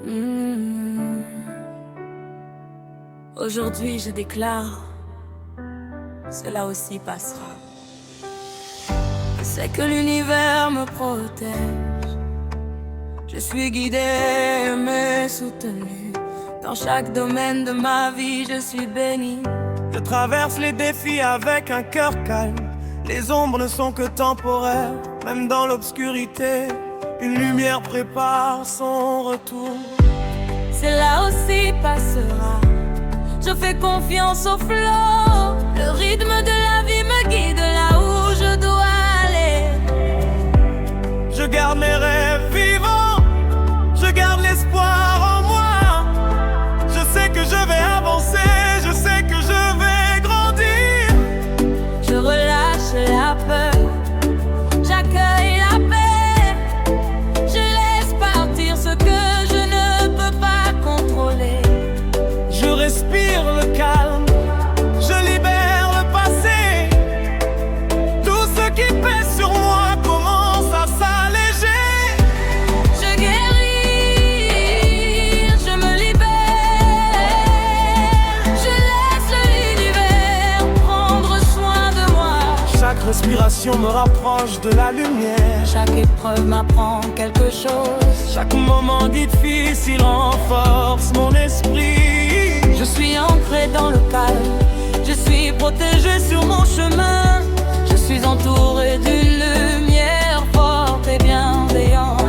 Hmm. Aujourd'hui je déclare, cela aussi passera. Je sais que l'univers me protège. Je suis guidé, mais soutenu. Dans chaque domaine de ma vie, je suis béni. Je traverse les défis avec un cœur calme. Les ombres ne sont que temporaires. Même dans l'obscurité, une lumière prépare son retour. Cela aussi passera. Je fais confiance au flot. Le rythme de la vie me guide là où je dois aller. Je garde mes rêves vivants. Je garde l'espoir en moi. Je sais que je vais avancer. Je sais que je vais grandir. Je relâche la peur. J'accueille la paix. Je laisse partir ce que je ne peux pas contrôler. Je respire le calme. Je libère le passé. Tout ce qui pèse sur moi commence à s'alléger. Je guéris, je me libère. Je laisse l'univers prendre soin de moi. Chaque respiration me rapproche de la lumière. Chaque épreuve m'apprend quelque chose. Chaque moment difficile renforce mon esprit. Je suis ancré dans le calme. Je suis protégé sur mon chemin. Je suis entouré d'une lumière forte et bienveillante.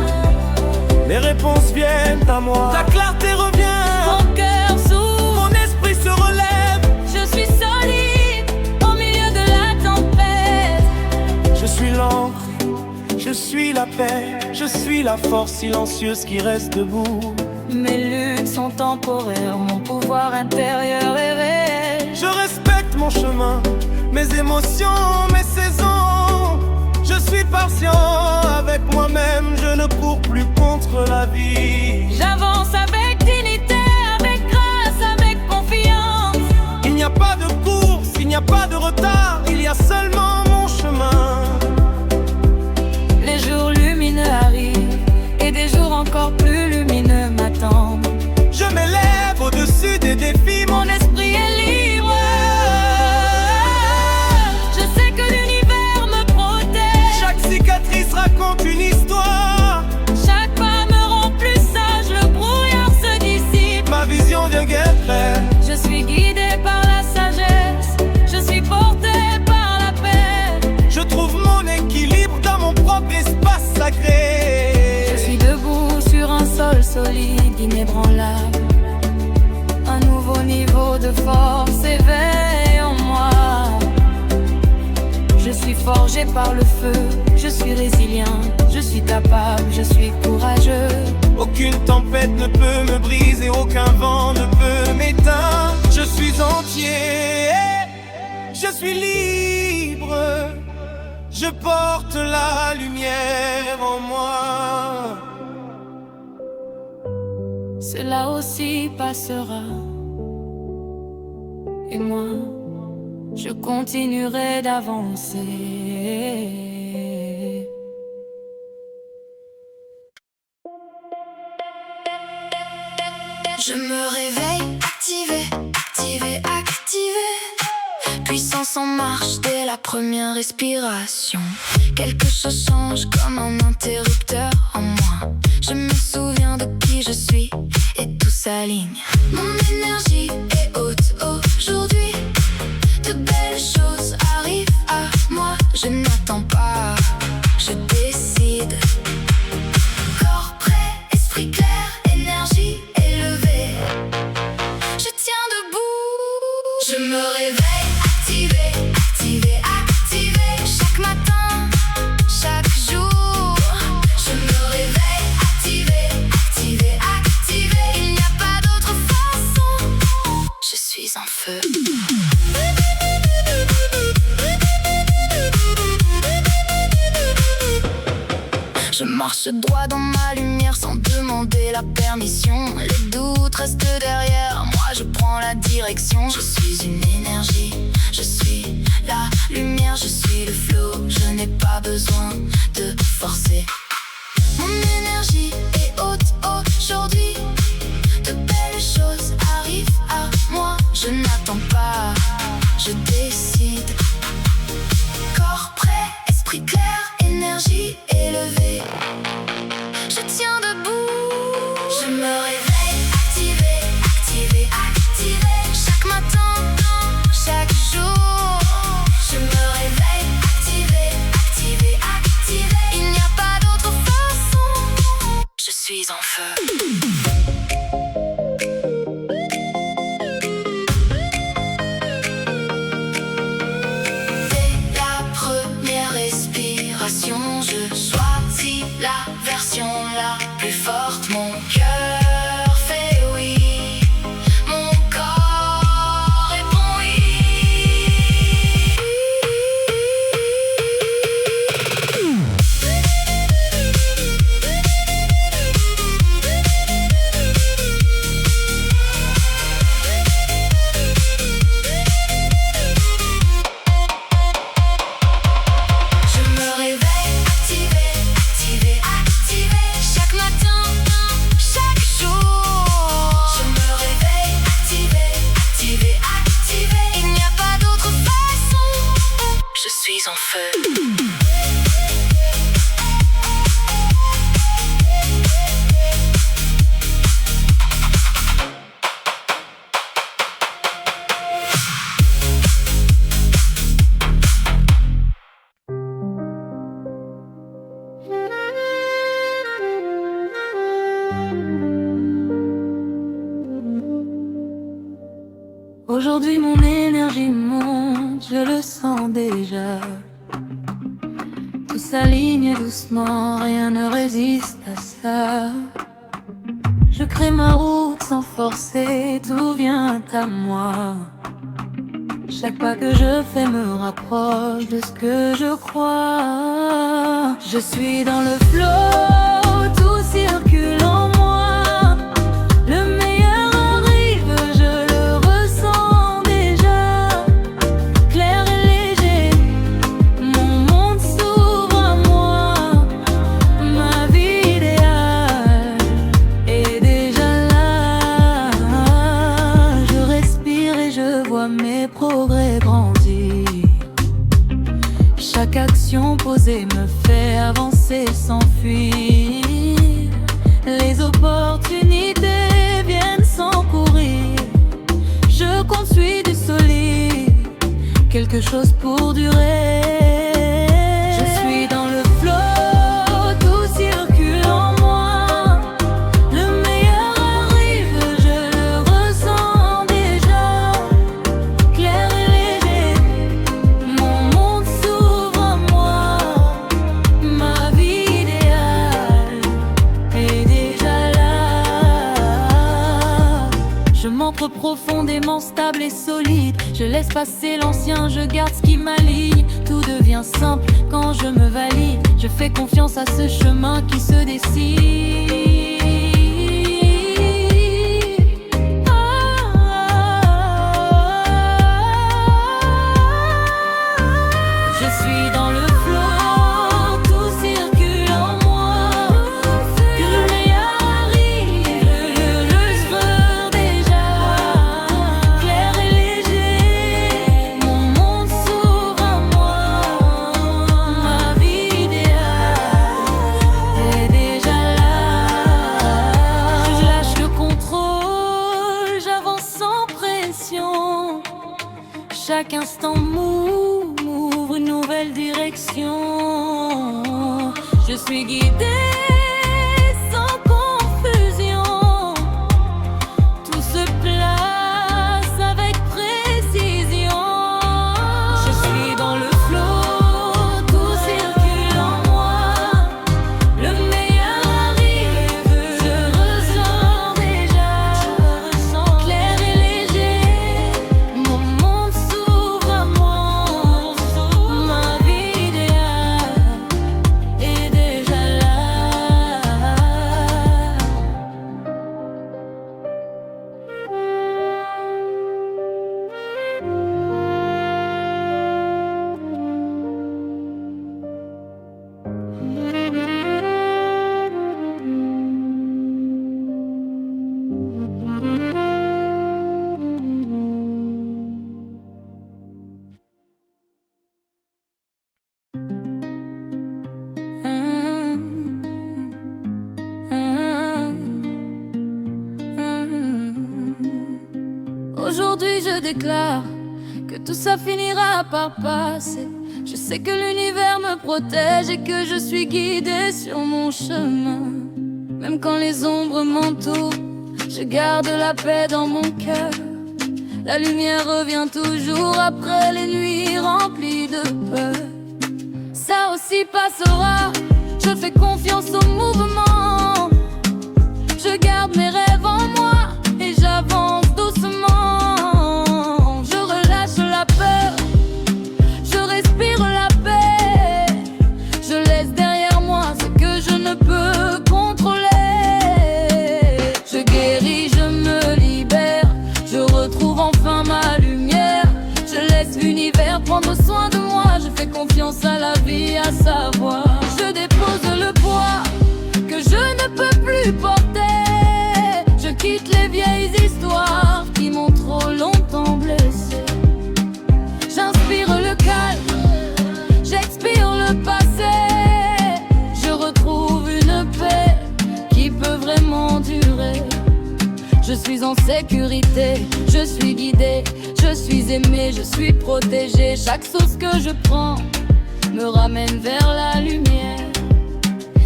Les réponses viennent à moi. La clarté revient. Mon cœur s'ouvre. Mon esprit se relève. Je suis solide au milieu de la tempête. Je suis l'encre. Je suis la paix. Je suis la force silencieuse qui reste debout. Mes luttes sont temporaires. Mon pouvoir intérieur est réel. Je respecte mon chemin, mes émotions, mes saisons. Je suis patient avec moi-même. Je ne cours plus contre la vie. J'avance avec dignité, avec grâce, avec confiance. Il n'y a pas de course, il n'y a pas de retard. Il y a seulement mon chemin. Les jours lumineux arrivent et des jours encore plus lumineux m'attendent. Je m'élève au-dessus des défis. Mon esprit est libre. Je sais que l'univers me protège. Chaque cicatrice raconte une histoire. Chaque pas me rend plus sage. Le brouillard se dissipe. Ma vision devient claire. Je suis guidé par la sagesse. Je suis porté par la paix. Je trouve mon équilibre dans mon propre espace sacré. Je suis debout sur un sol solide, inébranlable. Un nouveau niveau de force éveille en moi. Je suis forgé par le feu. Je suis résilient. Je suis capable. Je suis courageux. Aucune tempête ne peut me briser. Aucun vent ne peut m'éteindre. Je suis entier. Je suis libre. Je porte la lumière en moi. Cela aussi passera. Et moi, je continuerai d'avancer. Je me réveille, activé, activé, activé. Puissance en marche dès la première respiration. Quelque chose change comme un interrupteur en moi. Je me souviens de qui je suis et tout s'aligne. Mon énergie est haute aujourd'hui. De belles choses arrivent à moi. Je n'attends pas, je décide. Corps prêt, esprit clair, énergie élevée. Je tiens debout. Je me réveille, activé, activé, activé. Chaque matin, chaque jour. Je me réveille, activé, activé, activé. Il n'y a pas d'autre façon. Je suis en feu. Je marche droit dans ma lumière sans demander la permission. Les doutes restent derrière, moi je prends la direction. Je suis une énergie, je suis la lumière, je suis le flow. Je n'ai pas besoin de forcer. Mon énergie est haute aujourd'hui. suis en feu. Dès la première respiration, je choisis la version la plus forte. Mon cœur fait oui, mon corps répond oui. Je me réveille activée, activée, activée. Chaque matin, chaque jour. Je me réveille activée, activée, activée. Il n'y a pas d'autre façon. Je suis en feu. Aujourd'hui mon énergie monte, je le sens déjà. Tout s'aligne doucement, rien ne résiste à ça. Je crée ma route sans forcer, tout vient à moi. Chaque pas que je fais me rapproche de ce que je crois. Je suis dans le flow, tout circule en moi. Le meilleur arrive, je le ressens déjà. Clair et léger, mon monde s'ouvre à moi. Ma vie idéale est déjà là. Je respire et je vois mes progrès grandir. Chaque action posée me fait avancer sans fuir. Les opportunités viennent sans courir. Je construis du solide, quelque chose pour durer. Je suis dans le flow, tout circule en moi. Le meilleur arrive, je le ressens déjà. Clair et léger, mon monde s'ouvre à moi. Ma vie idéale est déjà là. Je m'ancre profondément stable et solide. Je laisse passer l'ancien, je garde ce qui m'aligne. Tout devient simple quand je me valide. Je fais confiance à ce chemin qui se dessine. Je suis dans le flow, tout circule en moi. Que le meilleur arrive, je le sens déjà. Clair et léger, mon monde s'ouvre à moi. Ma vie idéale est déjà là. Je lâche le contrôle, j'avance sans pression. Chaque instant m'ouvre une nouvelle direction. Je suis guidée sans confusion. Tout se place avec précision. Je suis dans le flow, tout circule en moi. Le meilleur arrive, je ressens déjà. Clair et léger, mon monde s'ouvre à moi. Ma vie idéale est déjà là. Aujourd'hui je déclare que tout ça finira par passer. Je sais que l'univers me protège et que je suis guidée sur mon chemin. Même Même quand les ombres m'entourent, je garde la paix dans mon cœur. La lumière revient toujours après les nuits remplies de peur. Ça aussi passera, je fais confiance au mouvement. Je garde mes rêves en moi et j'avance doucement. Je relâche la peur, je respire la paix. Je laisse derrière moi ce que je ne peux contrôler. Je guéris, je me libère, je retrouve enfin ma lumière. Je laisse l'univers prendre soin de moi. Je fais confiance à la vie, à sa voix. Je dépose le poids que je ne peux plus porter. Je quitte les vieilles histoires qui m'ont trop longtemps blessé. J'inspire le calme, j'expire le passé. Je retrouve une paix qui peut vraiment durer. Je suis en sécurité, je suis guidée, je suis aimée, je suis protégée. Chaque source que je prends me ramène vers la lumière.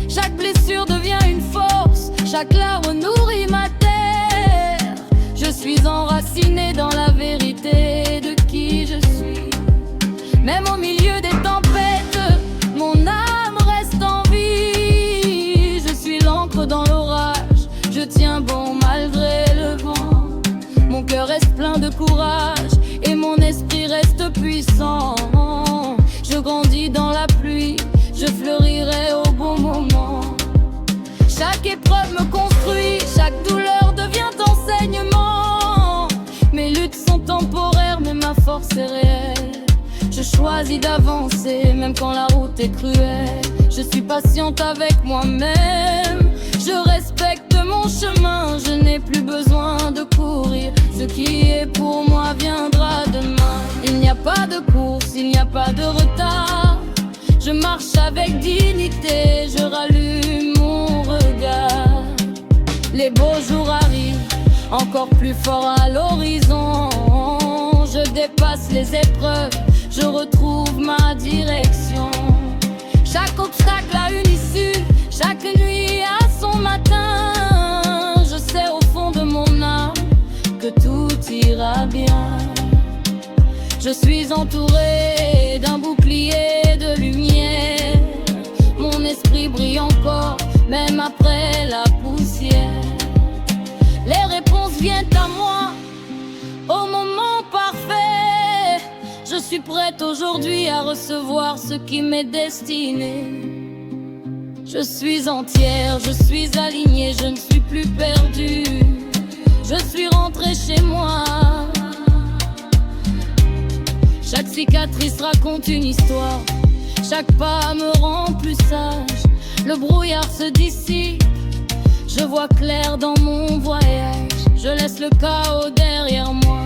Chaque blessure devient une force, chaque larme nourrit ma terre. Je suis enracinée dans la vérité de qui je suis. Même au milieu des tempêtes, mon âme reste en vie. Je suis l'encre dans l'orage, je tiens bon malgré le vent. Mon cœur reste plein de courage et mon esprit reste puissant. Je grandis dans la pluie, je fleurirai au bon moment. Chaque épreuve me construit, chaque douleur devient enseignement. Mes luttes sont temporaires mais ma force est réelle. Je choisis d'avancer même quand la route est cruelle. Je suis patiente avec moi-même, je respecte mon chemin. Je n'ai plus besoin de courir, ce qui est pour moi viendra demain. Il n'y a pas de course, il n'y a pas de retard. Je marche avec dignité, je rallume mon regard. Les beaux jours arrivent, encore plus fort à l'horizon. Je dépasse les épreuves, je retrouve ma direction. Chaque obstacle a une issue, chaque nuit a son matin. Je sais au fond de mon âme que tout ira bien. Je suis entourée d'un bouclier de lumière. Mon esprit brille encore, même après la poussière. Les réponses viennent à moi au moment parfait. Je suis prête aujourd'hui à recevoir ce qui m'est destiné. Je suis entière, je suis alignée, je ne suis plus perdue. Je suis rentrée chez moi. Chaque cicatrice raconte une histoire, chaque pas me rend plus sage. Le brouillard se dissipe, je vois clair dans mon voyage. Je laisse le chaos derrière moi,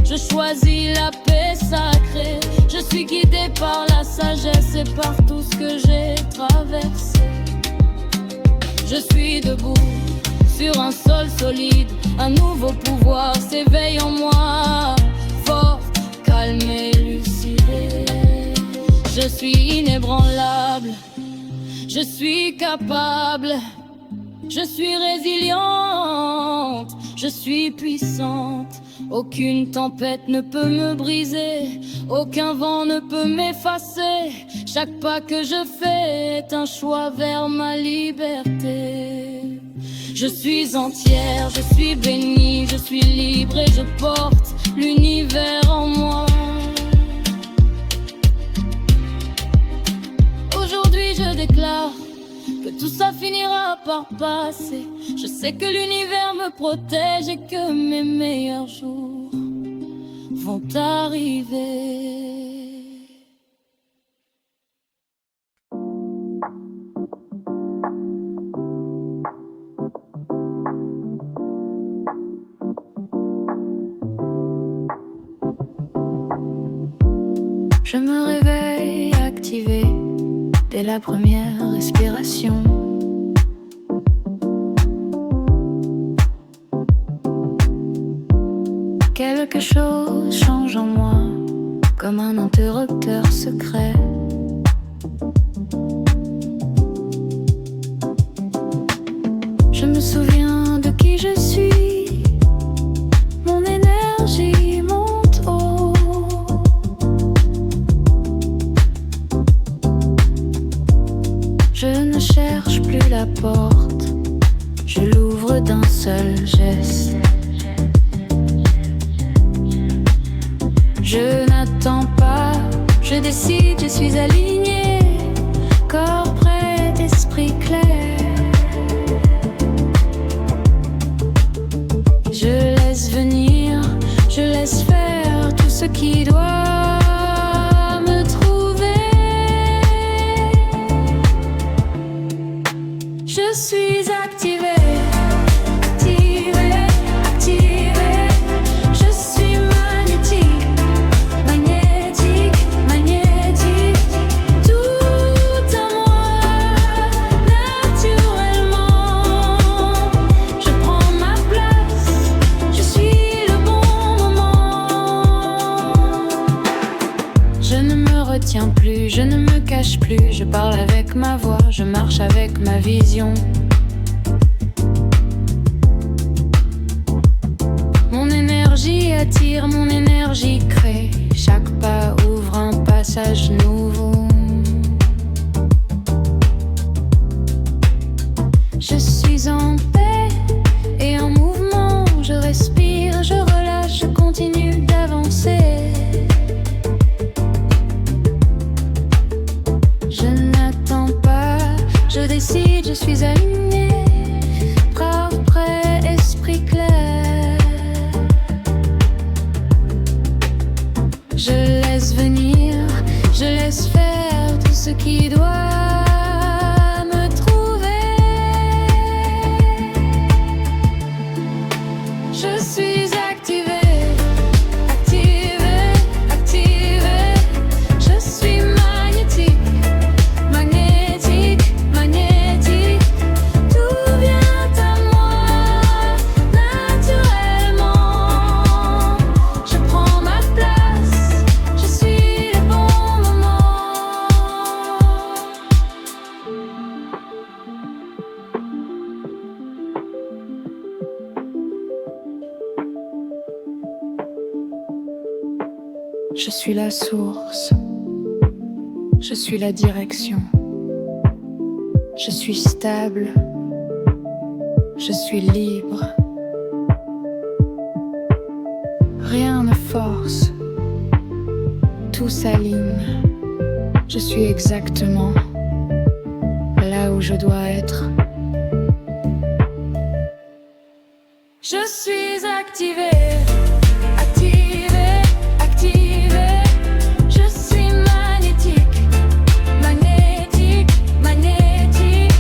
je choisis la paix sacrée. Je suis guidée par la sagesse et par tout ce que j'ai traversé. Je suis debout sur un sol solide, un nouveau pouvoir s'éveille en moi. Forte, calme et lucidée. Je suis inébranlable, je suis capable, je suis résiliente, je suis puissante. Aucune tempête ne peut me briser, aucun vent ne peut m'effacer. Chaque pas que je fais est un choix vers ma liberté. Je suis entière, je suis bénie, je suis libre et je porte l'univers en moi. Aujourd'hui je déclare que tout ça finira par passer. Je sais que l'univers me protège et que mes meilleurs jours vont arriver. Je me réveille activé dès la première respiration. Quelque chose change en moi, comme un interrupteur secret. Je me souviens de qui je suis. Mon énergie monte haut. Je ne cherche plus la porte, je l'ouvre d'un seul geste. Je n'attends pas, je décide, je suis alignée. Corps prêt, esprit clair. Je laisse venir, je laisse faire tout ce qui doit me trouver. Je suis activée, activée, activée. Je suis magnétique, magnétique, magnétique. Tout à moi, naturellement. Je prends ma place, je suis le bon moment. Je ne me retiens plus, je ne me cache plus. Je parle avec ma voix, je marche avec ma vision. Mon énergie attire, mon énergie crée. Chaque pas ouvre un passage nouveau. Je suis en paix et en mouvement. Je respire, je relâche, je continue d'avancer. Je n'attends pas, je décide, je suis alignée. Corps prêt, esprit clair. Je laisse venir, je laisse faire tout ce qui doit me trouver. Je suis activée, activée, activée. Je suis magnétique, magnétique, magnétique. Tout vient à moi, naturellement. Je prends ma place, je suis le bon moment. Je suis la source, je suis la direction. Je suis stable, je suis libre. Rien ne force, tout s'aligne. Je suis exactement là où je dois être. Je suis activée, activée, activée. Je suis magnétique, magnétique, magnétique.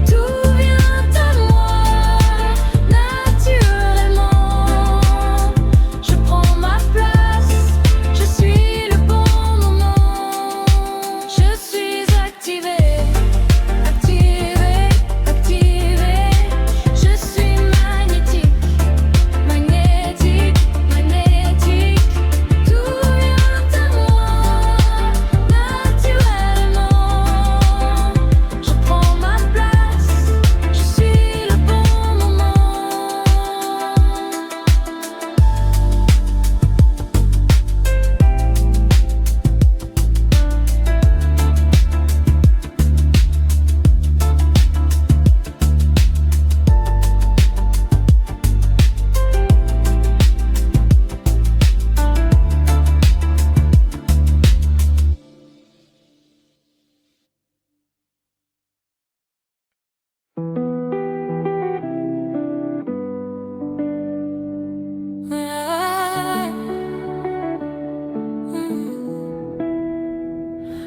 Tout vient à moi, naturellement. Je prends ma place, je suis le bon moment. Je suis activée, activée, activée. Je suis magnétique, magnétique, magnétique. Tout vient à moi, naturellement. Je prends ma place, je suis le bon moment.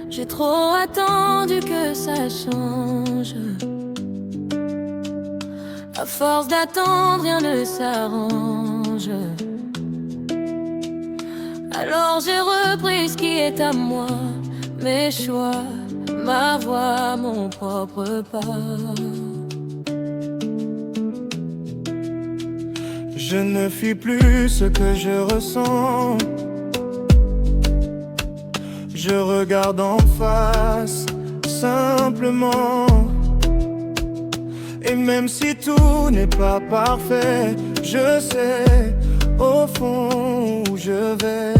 J'ai trop attendu que ça change. À force d'attendre, rien ne s'arrange. Alors j'ai repris ce qui est à moi, mes choix, ma voix, mon propre pas. Je ne fuis plus ce que je ressens. Je regarde en face, simplement. Et même si tout n'est pas parfait, je sais au fond où je vais.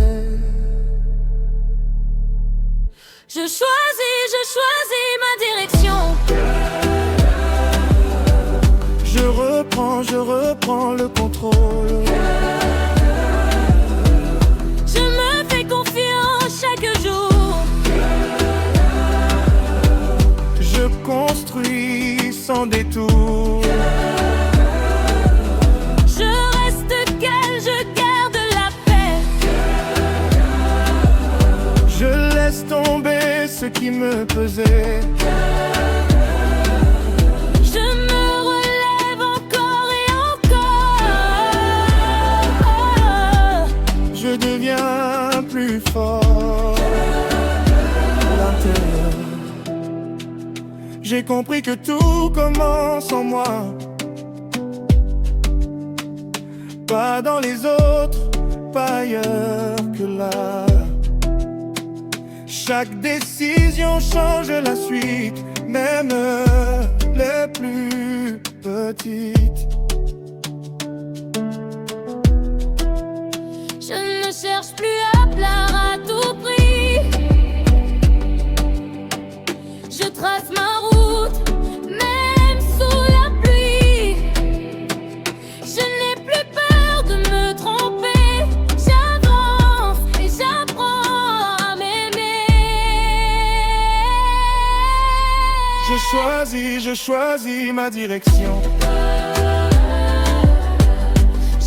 Je choisis ma direction. Je reprends le contrôle. Je me fais confiance chaque jour. Je construis sans détour. Je reste calme, je garde la paix. Je laisse tomber ce qui me pesait. Je me relève encore et encore. Je deviens plus fort à l'intérieur. J'ai compris que tout commence en moi, pas dans les autres, pas ailleurs que là. Chaque décision change la suite, même les plus petites. Je ne cherche plus à plaire à tout prix. Je trace ma route, même sous la pluie. Je n'ai plus peur de me tromper. J'avance et j'apprends à m'aimer. Je choisis ma direction.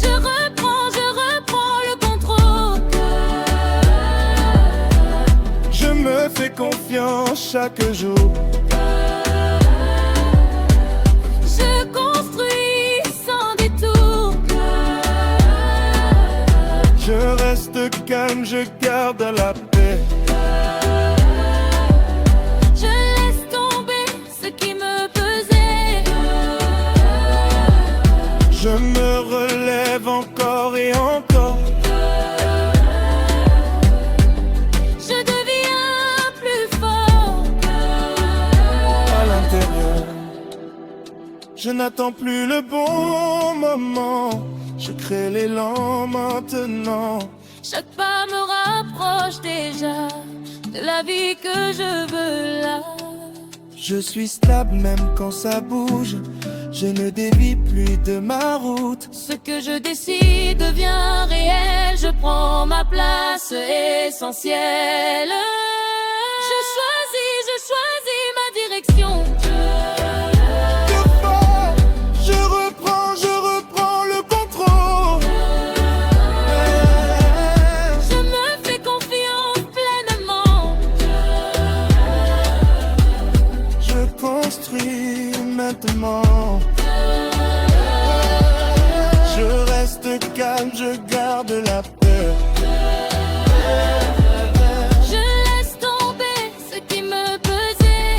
Je reprends le contrôle. Je me fais confiance chaque jour. Je construis sans détour. Je reste calme, je garde la paix. Je laisse tomber ce qui me pesait. Je me relève encore et encore. Je deviens plus fort À l'intérieur, je n'attends plus le bon moment. Je crée l'élan maintenant. Chaque pas me rapproche déjà de la vie que je veux là. Je suis stable même quand ça bouge. Je ne dévie plus de ma route. Ce que je décide devient réel. Je prends ma place essentielle. Je choisis ma direction. Je reprends le contrôle. Je me fais confiance pleinement. Je construis maintenant. Je reste calme, je garde la paix. Je laisse tomber ce qui me pesait.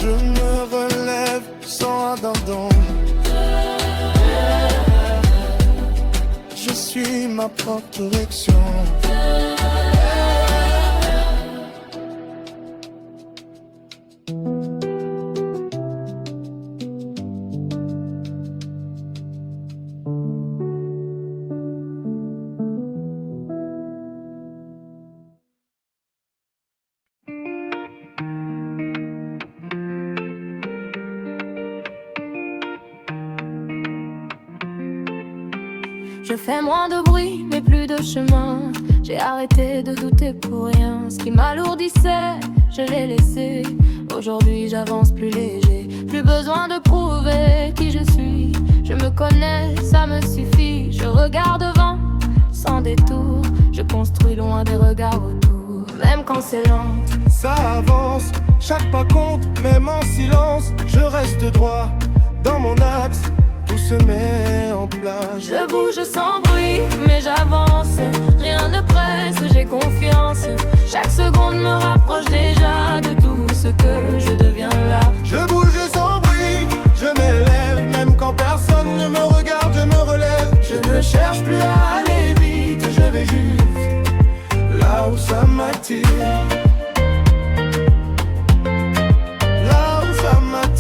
Je me relève sans abandon. Je suis ma propre direction. Je fais moins de bruit, mais plus de chemin. J'ai arrêté de douter pour rien. Ce qui m'alourdissait, je l'ai laissé. Aujourd'hui j'avance plus léger. Plus besoin de prouver qui je suis. Je me connais, ça me suffit. Je regarde devant, sans détour. Je construis loin des regards autour. Même quand c'est lent, Ça avance, chaque pas compte, même en silence. Je reste droit dans mon axe. Tout se met en place. je bouge sans bruit, mais j'avance. Rien ne presse, j'ai confiance. Chaque seconde me rapproche déjà de tout ce que je deviens là. Je bouge sans bruit, je m'élève. Même quand personne ne me regarde, je me relève. Je ne cherche plus à aller vite, je vais juste là où ça m'attire. Là où ça m'attire.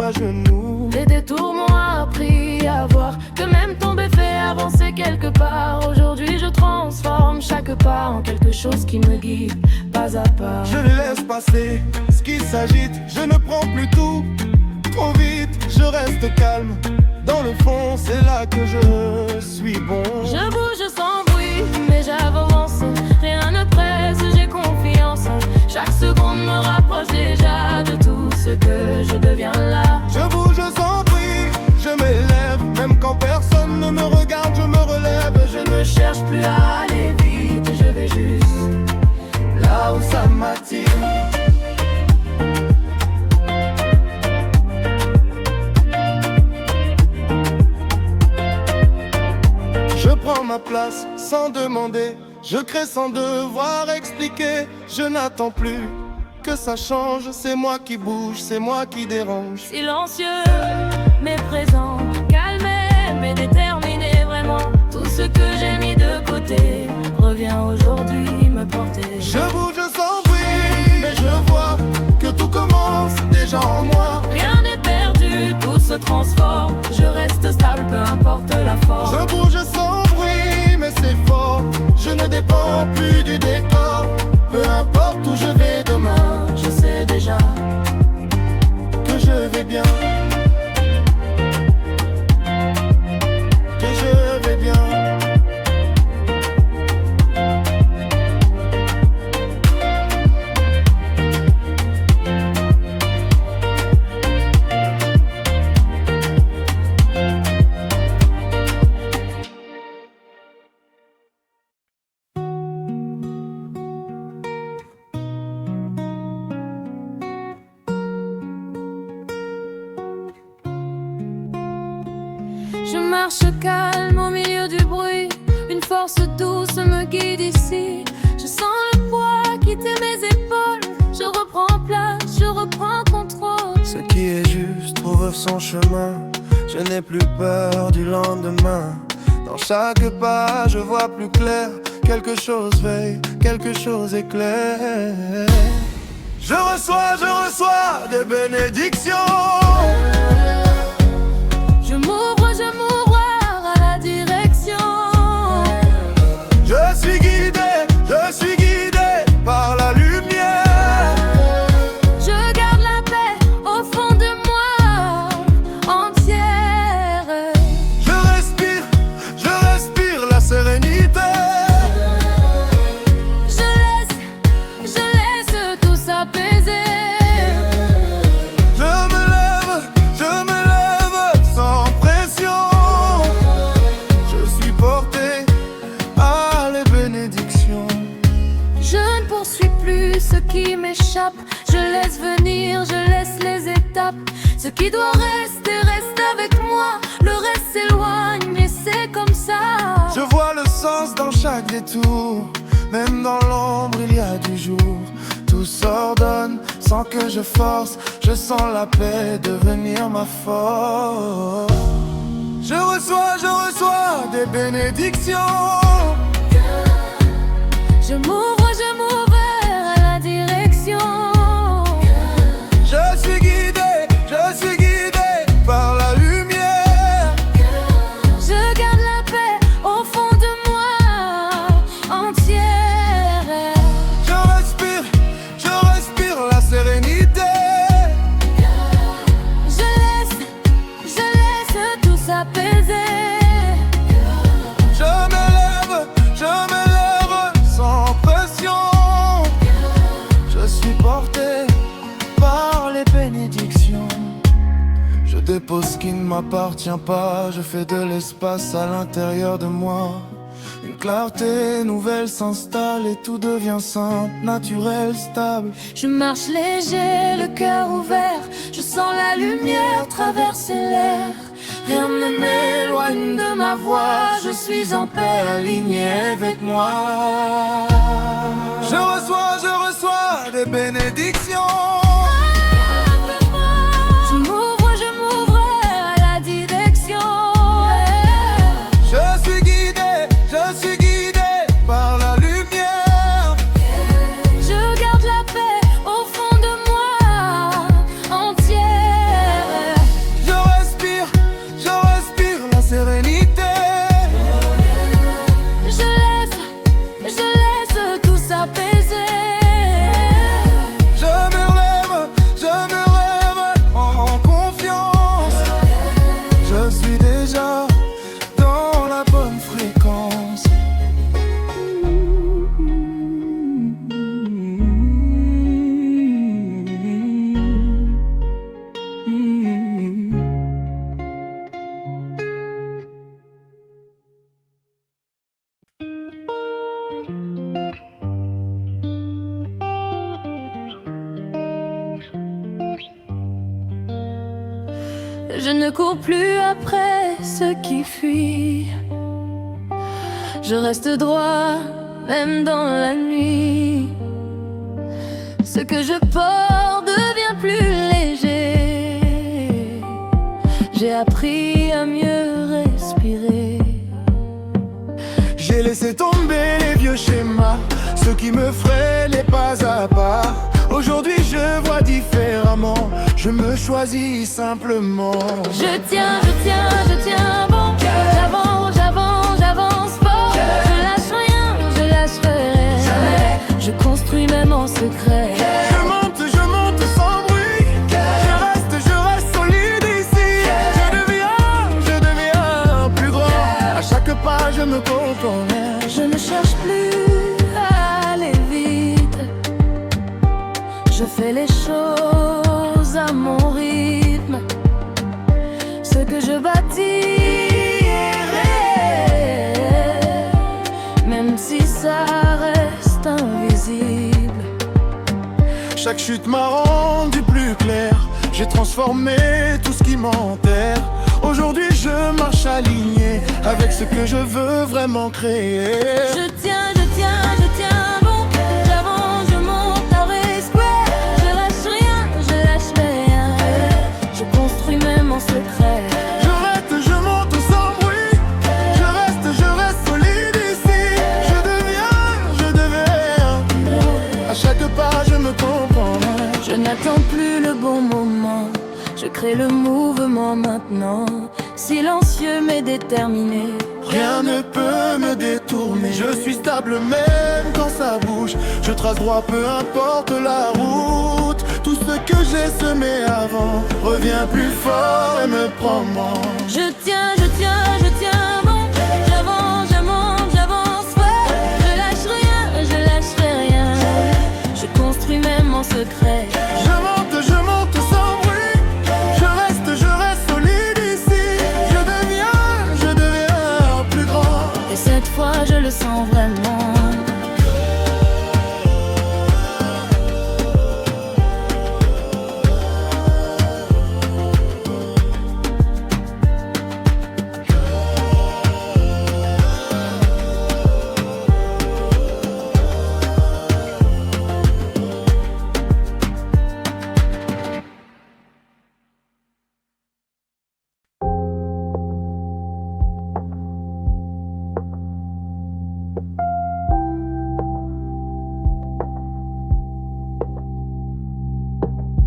à genoux. Les détours m'ont appris à voir que même tomber fait avancer quelque part. Aujourd'hui je transforme chaque pas en quelque chose qui me guide pas à pas. Je laisse passer ce qui s'agite, je ne prends plus tout trop vite. Je reste calme, dans le fond c'est là que je suis bon. Je bouge sans bruit, mais j'avance, rien ne presse, j'ai confiance. Chaque seconde me rapproche déjà de tout ce que je deviens là. Je bouge sans bruit, je m'élève, même quand personne ne me regarde, je me relève. Je ne cherche plus à aller vite, je vais juste là où ça m'attire. Je prends ma place sans demander, je crée sans devoir expliquer. Je n'attends plus que ça change, c'est moi qui bouge, c'est moi qui dérange. Silencieux, mais présent, calmé, mais déterminé vraiment. Tout ce que j'ai mis de côté revient aujourd'hui me porter. Je bouge sans bruit, mais je vois que tout commence déjà en moi. Rien n'est perdu, tout se transforme. Je reste stable, peu importe la forme. Je bouge sans bruit, mais c'est fort. Je ne dépends plus du décor. Peu importe où je vais demain, Je sais déjà que je vais bien. Que je vais bien. Je marche calme au milieu du bruit. Une force douce me guide ici. Je sens le poids quitter mes épaules. Je reprends place, je reprends contrôle. Ce qui est juste trouve son chemin. Je n'ai plus peur du lendemain. Dans chaque pas je vois plus clair. Quelque chose veille, quelque chose éclaire. Je reçois des bénédictions. Je m'ouvre à la direction. Je suis guidé par la lumière. Je garde la paix au fond de moi, entière. Je respire la sérénité. Je laisse tout s'apaiser. Je me lève sans pression. Je suis porté par les bénédictions. Je ne poursuis plus ce qui m'échappe. Je laisse venir, je laisse les étapes. Ce qui doit rester, reste avec moi. Le reste s'éloigne, mais c'est comme ça. Je vois le sens dans chaque détour. Même dans l'ombre il y a du jour. Tout s'ordonne sans que je force. Je sens la paix devenir ma force. Je reçois des bénédictions. Je m'ouvre à la direction. Je suis guidé par la lumière. Je garde la paix au fond de moi, entière. Je respire la sérénité. Je laisse tout s'apaiser. Je me lève sans pression. Je suis porté par les bénédictions. Je dépose ce qui ne m'appartient pas. Je fais de l'espace à l'intérieur de moi. Une clarté nouvelle s'installe et tout devient simple, naturel, stable. Je marche léger, le cœur ouvert. Je sens la lumière traverser l'air. Rien ne m'éloigne de ma voix. Je suis en paix, aligné avec moi. Je reçois des bénédictions. Je m'ouvre à la direction. Je suis guidé par la lumière. Je garde la paix au fond de moi, entière. Je ne cours plus après ceux qui fuient. Je reste droit, même dans la nuit. Ce que je porte devient plus léger. J'ai appris à mieux respirer. J'ai laissé tomber les vieux schémas, ceux qui me freinaient pas à pas. Aujourd'hui je vois différemment, je me choisis simplement. Je tiens bon. J'avance fort. Je lâche rien, je lâcherai rien. Je construis même en secret. Je monte sans bruit. Je reste solide ici. Je deviens plus grand. À chaque pas je me comprends. Je ne cherche plus à aller vite. Je fais les choses à mon rythme. Ce que je bâtis est réel, même si ça reste invisible. Chaque chute m'a rendu plus clair. J'ai transformé tout ce qui m'enterre. Aujourd'hui je marche aligné avec ce que je veux vraiment créer. Je tiens bon. J'avance, je monte à square. Je lâche rien, je lâcherai rien. Je construis même en secret. Je monte sans bruit. Je reste solide ici. Je deviens. À chaque pas je me comprends. Je n'attends plus le bon moment. Je crée le mouvement maintenant. Silencieux mais déterminé. Rien ne peut me détourner. Je suis stable même quand ça bouge. Je trace droit peu importe la route. Tout ce que j'ai semé avant revient plus fort et me prend moi. Je tiens bon. J'avance fort. Je lâche rien, je lâcherai rien. Je construis même en secret. Je monte sans bruit. Je reste solide ici. Je deviens plus grand. Et cette fois je le sens vraiment.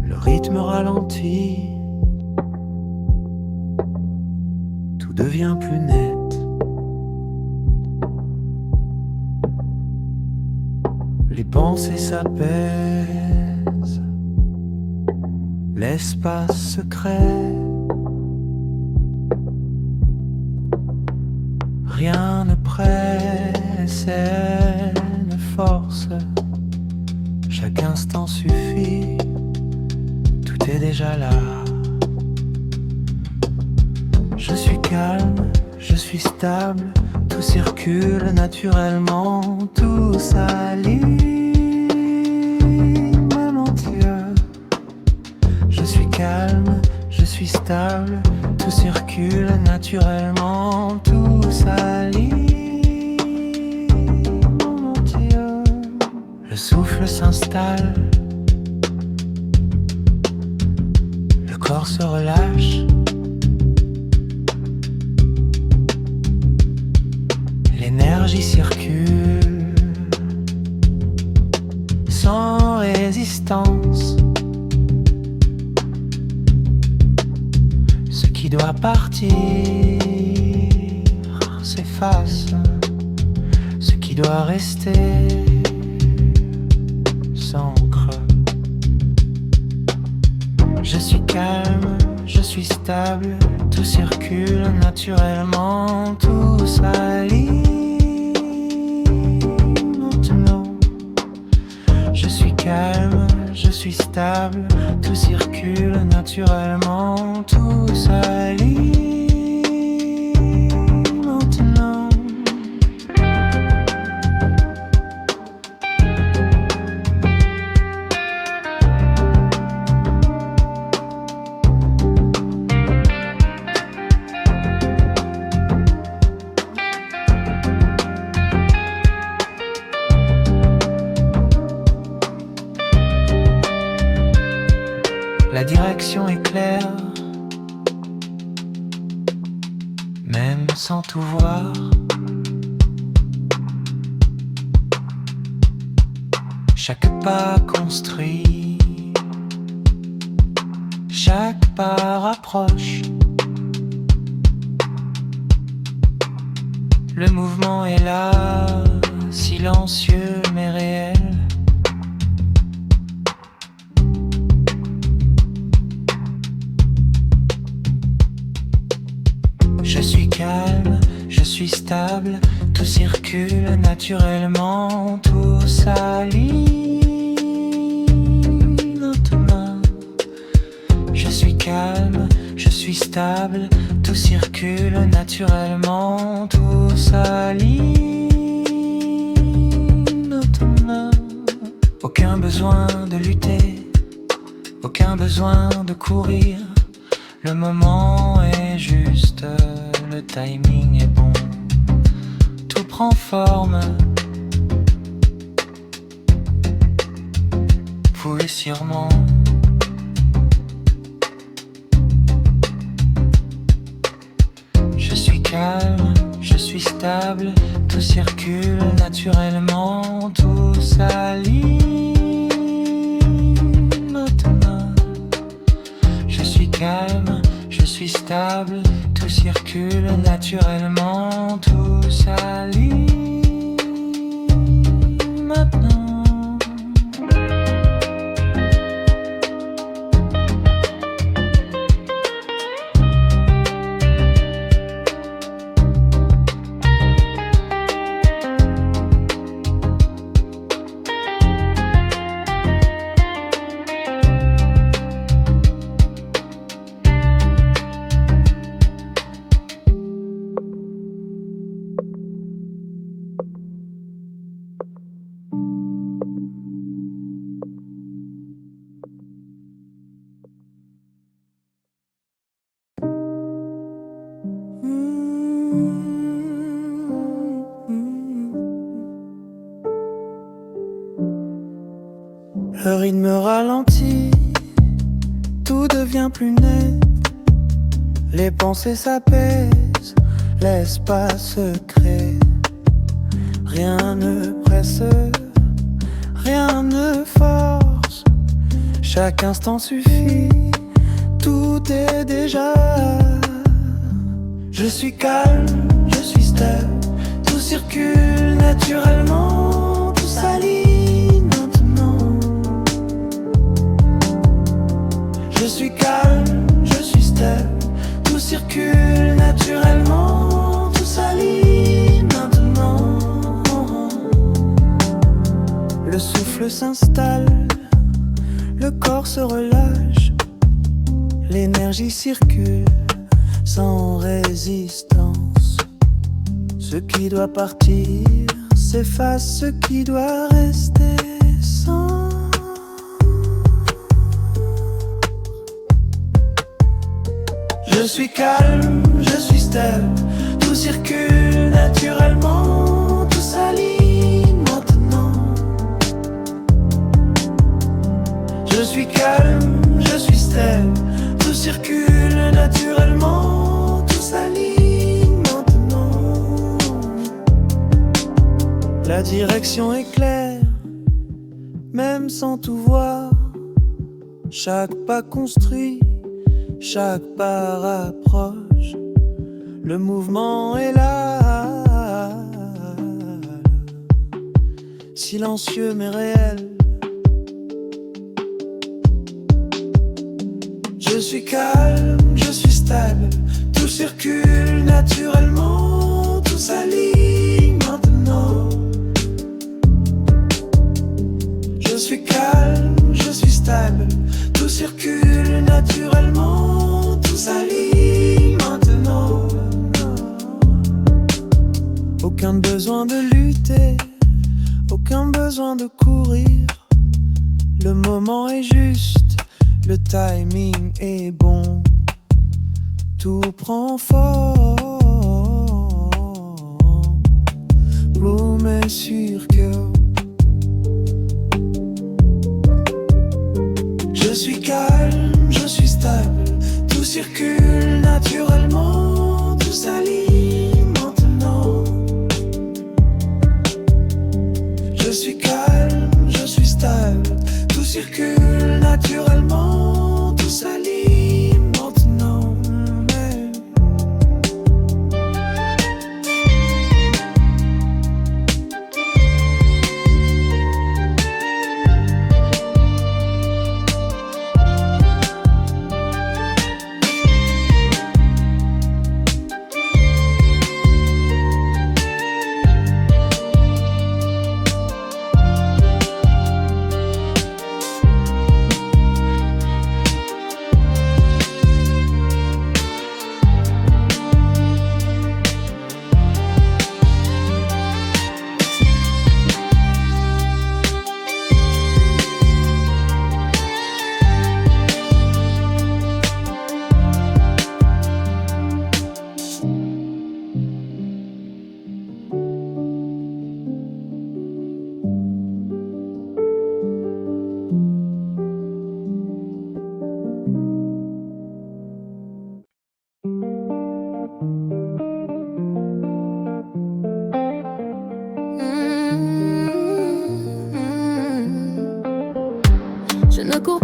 Le rythme ralentit, tout devient plus net. Les pensées s'apaisent, l'espace se crée. Rien ne presse et ne force, chaque instant suffit. Tout est déjà là. Je suis calme, je suis stable. Tout circule naturellement, tout s'aligne, mon Dieu. Je suis calme, je suis stable. Tout circule naturellement, tout s'aligne, mon Dieu. Le souffle s'installe. Le corps se relâche. L'énergie circule sans résistance. Ce qui doit partir s'efface. Ce qui doit rester s'ancre. Je suis calme, je suis stable. Tout circule naturellement, tout s'aligne maintenant. Je suis calme, je suis stable. Tout circule naturellement, tout s'aligne maintenant. sans tout voir. Chaque pas construit, chaque pas rapproche. Le mouvement est là, silencieux mais réel. Je suis calme, je suis stable, tout circule naturellement, tout s'aligne lentement. Je suis calme, je suis stable, tout circule naturellement, tout s'aligne lentement. Aucun besoin de lutter, aucun besoin de courir. Le moment est juste, le timing est bon. Tout prend forme. Fou et sûrement. Je suis calme, je suis stable, tout circule naturellement, tout s'aligne maintenant. Je suis calme, je suis stable, tout circule naturellement, tout s'aligne maintenant. Le rythme ralentit, tout devient plus net. Les pensées s'apaisent, l'espace se crée. Rien ne presse, rien ne force. Chaque instant suffit, tout est déjà. Je suis calme, je suis stable, tout circule naturellement, tout s'aligne maintenant. Je suis calme, je suis stable, tout circule naturellement, tout s'aligne maintenant. Le souffle s'installe, le corps se relâche, l'énergie circule sans résistance. Ce qui doit partir s'efface, ce qui doit rester sans. Je suis calme, je suis stable, tout circule naturellement, tout s'aligne maintenant. Je suis calme, je suis stable, tout circule naturellement, tout s'aligne maintenant. La direction est claire, même sans tout voir. Chaque pas construit, chaque pas rapproche. Le mouvement est là, silencieux mais réel. Je suis calme, je suis stable, tout circule naturellement, tout s'aligne maintenant. Je suis calme, je suis stable, tout circule naturellement, tout s'aligne maintenant. Aucun besoin de lutter, aucun besoin de courir. Le moment est juste, le timing est bon. Tout prend forme. Bloom est sur cœur. Je suis calme, je suis stable, tout circule naturellement, tout s'aligne.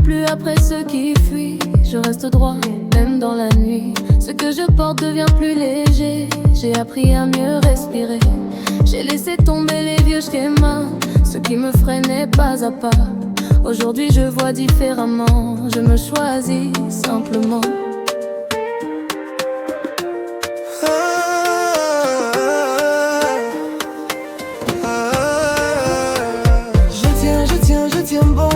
plus après ceux qui fuient. Je reste droit, même dans la nuit. Ce que je porte devient plus léger. J'ai appris à mieux respirer. J'ai laissé tomber les vieux schémas, ce qui me freinait pas à pas. Aujourd'hui je vois différemment. Je me choisis simplement. Je tiens bon.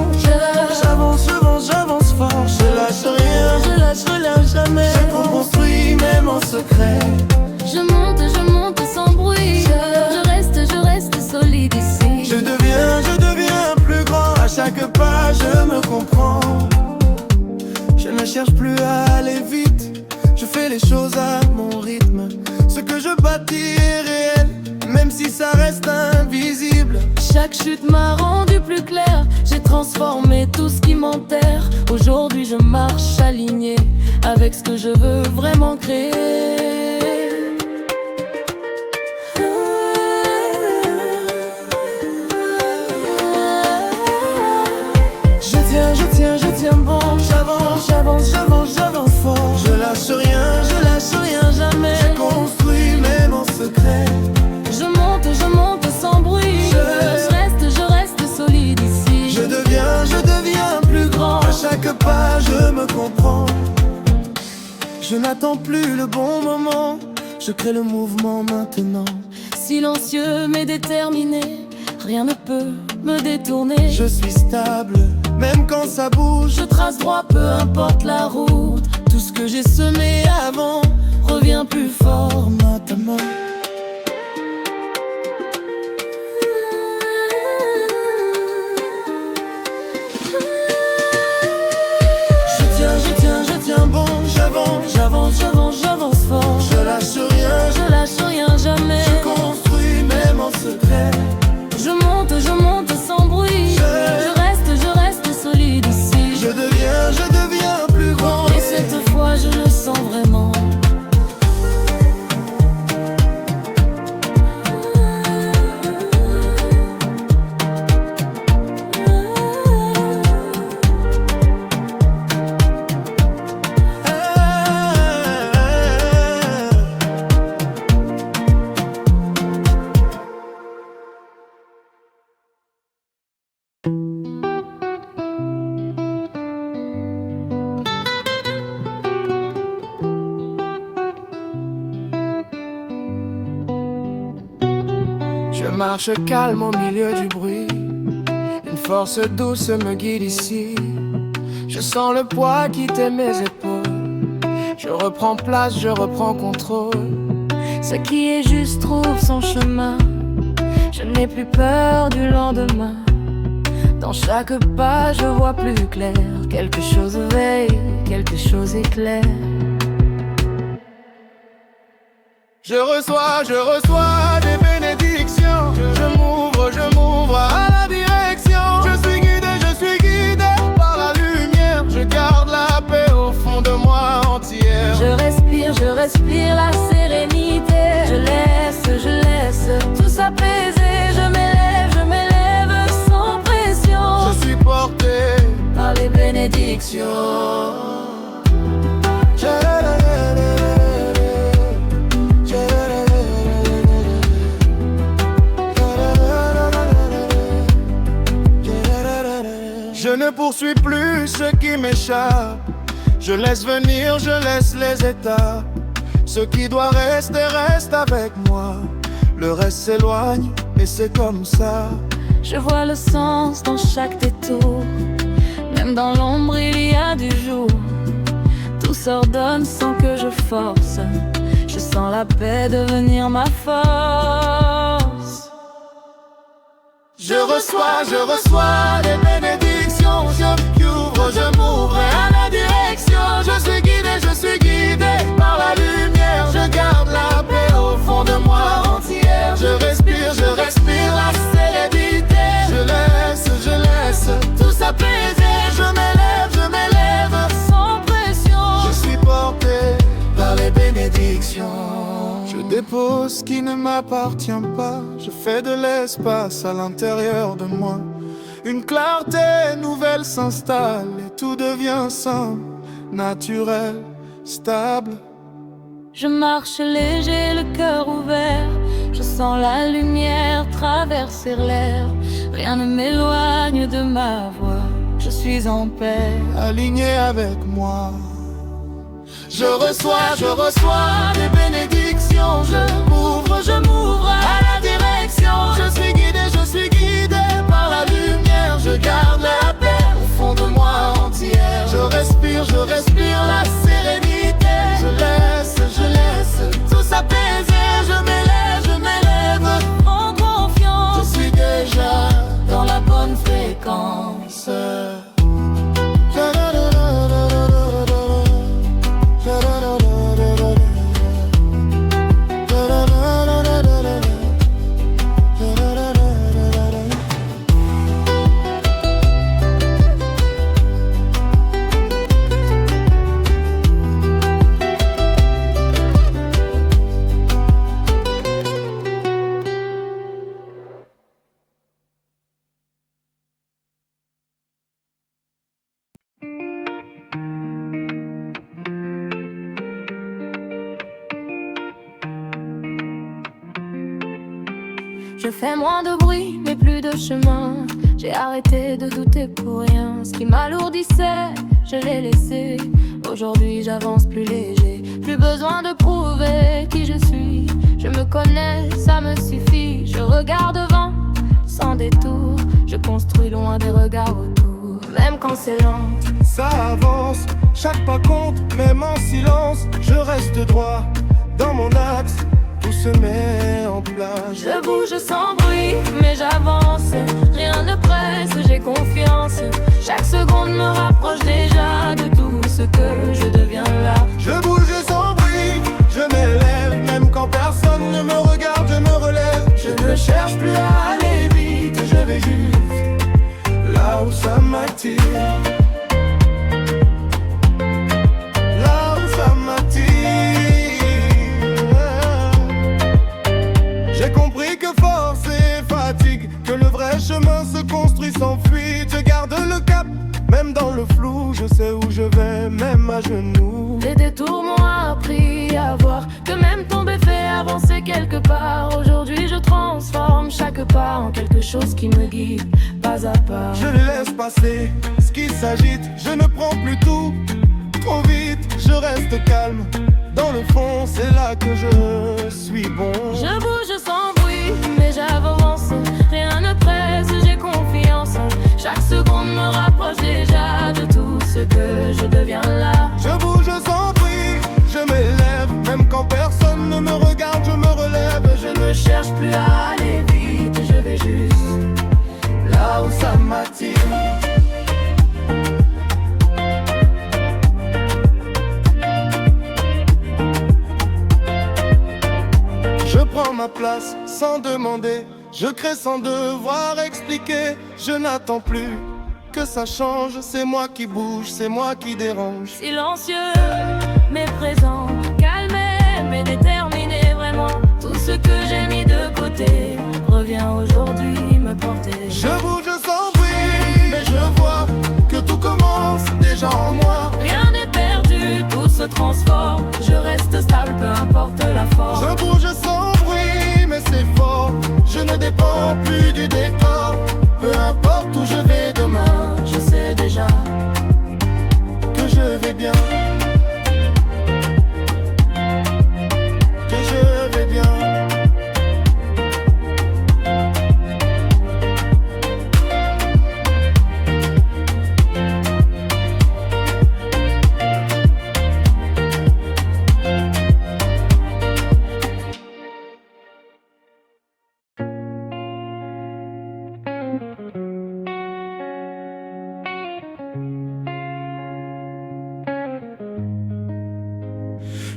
J'avance fort. Je lâche rien jamais. Je construis même en secret. Je monte sans bruit. Je reste solide ici. Je deviens plus grand. À chaque pas je me comprends. Je ne cherche plus à aller vite. Je fais les choses à mon rythme. Ce que je bâtis est réel, même si ça reste invisible. Chaque chute m'a rendu plus clair. J'ai transformé tout ce qui m'enterre. Aujourd'hui je marche aligné avec ce que je veux vraiment créer. Je tiens bon. J'avance fort. Je lâche rien jamais. Je construis même en secret. Je monte sans bruit. Je reste solide ici. Je deviens plus grand. À chaque pas je me comprends. Je n'attends plus le bon moment. Je crée le mouvement maintenant. Silencieux mais déterminé, rien ne peut me détourner. Je suis stable, même quand ça bouge. Je trace droit, peu importe la route. Tout ce que j'ai semé avant revient plus fort maintenant. Je tiens bon. J'avance fort. Je lâche rien jamais. Je construis même en secret. Je monte sans bruit. Je reste solide ici. Je deviens plus grand. Et cette fois je le sens vraiment. Je marche calme au milieu du bruit. Une force douce me guide ici. Je sens le poids quitter mes épaules. Je reprends place, je reprends contrôle. Ce qui est juste trouve son chemin. Je n'ai plus peur du lendemain. Dans chaque pas je vois plus clair. Quelque chose veille, quelque chose éclaire. Je reçois des bénédictions. Je m'ouvre à la direction. Je suis guidé par la lumière. Je garde la paix au fond de moi entière. Je respire la sérénité. Je laisse tout s'apaiser. Je m'élève sans pression. Je suis porté par les bénédictions. Je ne poursuis plus ce qui m'échappe. Je laisse venir, je laisse les étapes. Ce qui doit rester reste avec moi. Le reste s'éloigne et c'est comme ça. Je vois le sens dans chaque détour. Même dans l'ombre il y a du jour. Tout s'ordonne sans que je force. Je sens la paix devenir ma force. Je reçois des bénédictions. Je m'ouvre à la direction. Je suis guidé par la lumière. Je garde la paix au fond de moi entière. Je respire la sérénité. Je laisse tout s'apaiser. Je m'élève sans pression. Je suis porté par les bénédictions. Je dépose ce qui ne m'appartient pas. Je fais de l'espace à l'intérieur de moi. Une clarté nouvelle s'installe et tout devient simple, naturel, stable. Je marche léger, le cœur ouvert. Je sens la lumière traverser l'air. Rien ne m'éloigne de ma voix. Je suis en paix, aligné avec moi. Je reçois des bénédictions. Je m'ouvre à la direction. Je suis guidé par la lumière. Je garde la paix au fond de moi entière. Je respire la sérénité. Je laisse tout s'apaiser. Je m'élève en confiance. Je suis déjà dans la bonne fréquence. Je fais moins de bruit, mais plus de chemin. J'ai arrêté de douter pour rien. Ce qui m'alourdissait, je l'ai laissé. Aujourd'hui j'avance plus léger. Plus besoin de prouver qui je suis. Je me connais, ça me suffit. Je regarde devant, sans détour. Je construis loin des regards autour. Même quand c'est lent, ça avance, chaque pas compte, même en silence. Je reste droit dans mon axe. Tout se met en place. Je bouge sans bruit, mais j'avance. Rien ne presse, j'ai confiance. Chaque seconde me rapproche déjà de tout ce que je deviens là. Je bouge sans bruit, je m'élève. Même quand personne ne me regarde, je me relève. Je ne cherche plus à aller vite, je vais juste là où ça m'attire. Là où ça m'attire. J'ai compris que force et fatigue, que le vrai chemin se construit sans fuite. Je garde le cap, même dans le flou. Je sais où je vais, même à genoux. Les détours m'ont appris à voir que même tomber fait avancer quelque part. Aujourd'hui je transforme chaque pas en quelque chose qui me guide, pas à pas. Je laisse passer ce qui s'agite. Je ne prends plus tout trop vite. Je reste calme. Dans le fond, c'est là que je suis bon. Je bouge sans bruit, mais j'avance. Rien ne presse, j'ai confiance. Chaque seconde me rapproche déjà de tout ce que je deviens là. Je bouge sans bruit, je m'élève. Même quand personne ne me regarde, je me relève. Je ne cherche plus à aller vite, je vais juste là où ça m'attire. Je prends ma place sans demander. Je crée sans devoir expliquer. Je n'attends plus que ça change. C'est moi qui bouge, c'est moi qui dérange. Silencieux, mais présent. Calmé, mais déterminé vraiment. Tout ce que j'ai mis de côté revient aujourd'hui me porter. Je bouge sans bruit, mais je vois que tout commence déjà en moi. Rien n'est perdu, tout se transforme. Je reste stable, peu importe la forme. Je bouge sans bruit, mais c'est fort. Je ne dépends plus du décor. Peu importe où je vais demain, je sais déjà que je vais bien. Que je vais bien.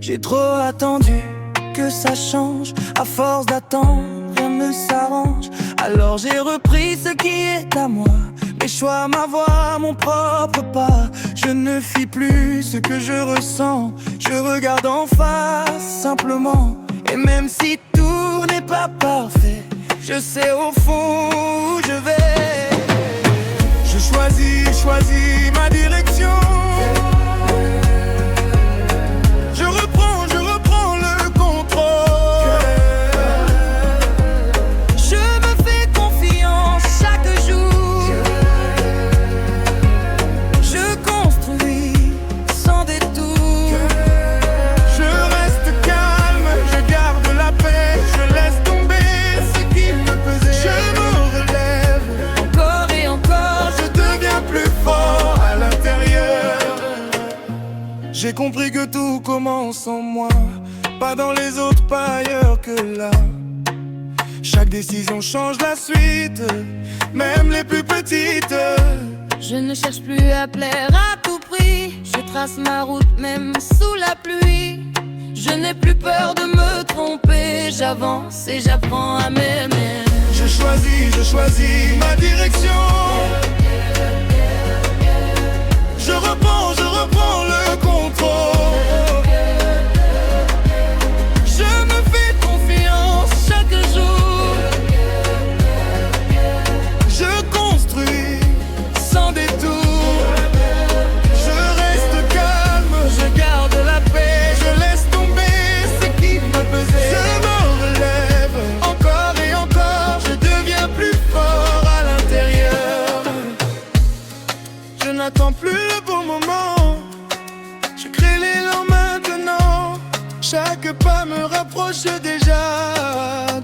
J'ai trop attendu que ça change. À force d'attendre, rien ne s'arrange. Alors j'ai repris ce qui est à moi. Mes choix, ma voix, mon propre pas. Je ne fuis plus ce que je ressens. Je regarde en face simplement. Et même si tout n'est pas parfait, je sais au fond où je vais. Je choisis ma direction. confiance en moi. Pas dans les autres, pas ailleurs que là. Chaque décision change la suite, même les plus petites. Je ne cherche plus à plaire à tout prix. Je trace ma route même sous la pluie. Je n'ai plus peur de me tromper. J'avance et j'apprends à m'aimer. Je choisis ma direction. Je reprends le contrôle. Je me fais confiance chaque jour. Je construis sans détour. Je reste calme, je garde la paix. Je laisse tomber ce qui me pesait. Je me relève encore et encore. Je deviens plus fort à l'intérieur. Je n'attends plus le bon moment. Je crée l'élan maintenant. Chaque pas me rapproche déjà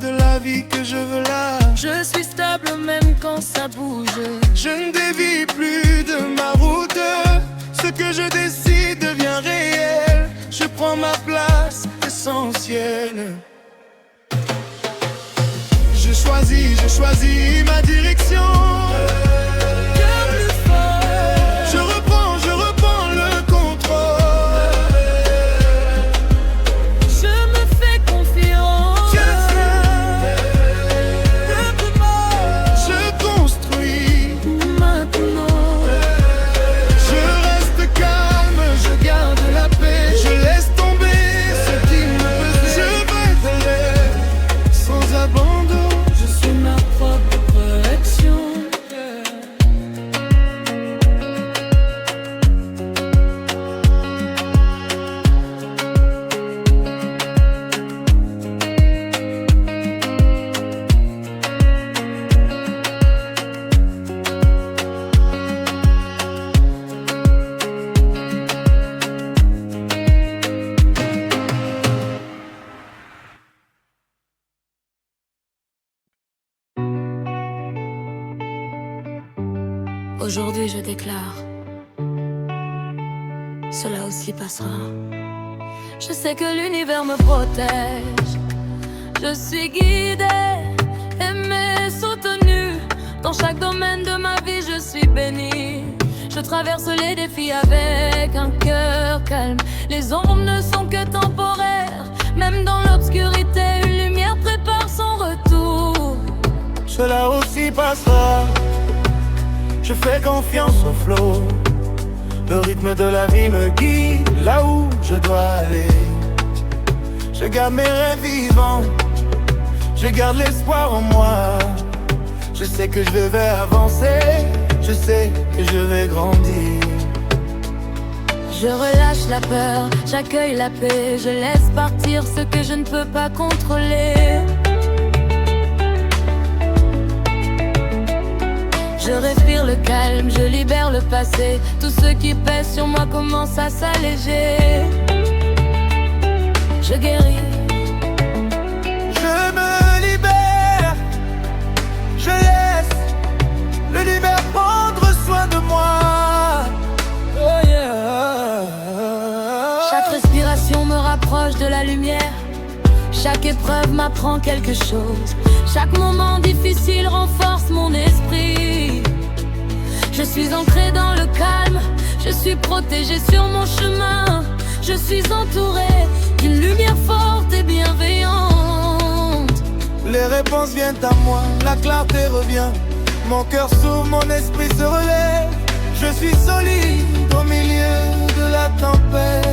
de la vie que je veux là. Je suis stable même quand ça bouge. Je ne dévie plus de ma route. Ce que je décide devient réel. Je prends ma place essentielle. Je choisis ma direction. Je reprends le contrôle. Je me fais confiance. Je construis Maintenant, Je reste calme, je garde la paix. Je laisse tomber ce qui me pesait. Je m'élève sans abandon. je suis ma propre correction. Aujourd'hui je déclare, cela aussi passera. Je sais que l'univers me protège. Je suis guidée, aimée, soutenue. Dans chaque domaine de ma vie je suis bénie. Je traverse les défis avec un cœur calme. Les ombres ne sont que temporaires. Même dans l'obscurité, une lumière prépare son retour. Cela aussi passera. Je fais confiance au flot. Le rythme de la vie me guide là où je dois aller. Je garde mes rêves vivants. Je garde l'espoir en moi. Je sais que je vais avancer. Je sais que je vais grandir. Je relâche la peur, j'accueille la paix. Je laisse partir ce que je ne peux pas contrôler. Je respire le calme, je libère le passé. Tout ce qui pèse sur moi commence à s'alléger. Je guéris. Je me libère. Je laisse l'univers prendre soin de moi. Oh yeah. Chaque respiration me rapproche de la lumière. Chaque épreuve m'apprend quelque chose. Chaque moment difficile renforce mon esprit. Je suis ancré dans le calme. Je suis protégé sur mon chemin. Je suis entouré d'une lumière forte et bienveillante. Les réponses viennent à moi, la clarté revient. Mon cœur s'ouvre, mon esprit se relève. Je suis solide au milieu de la tempête.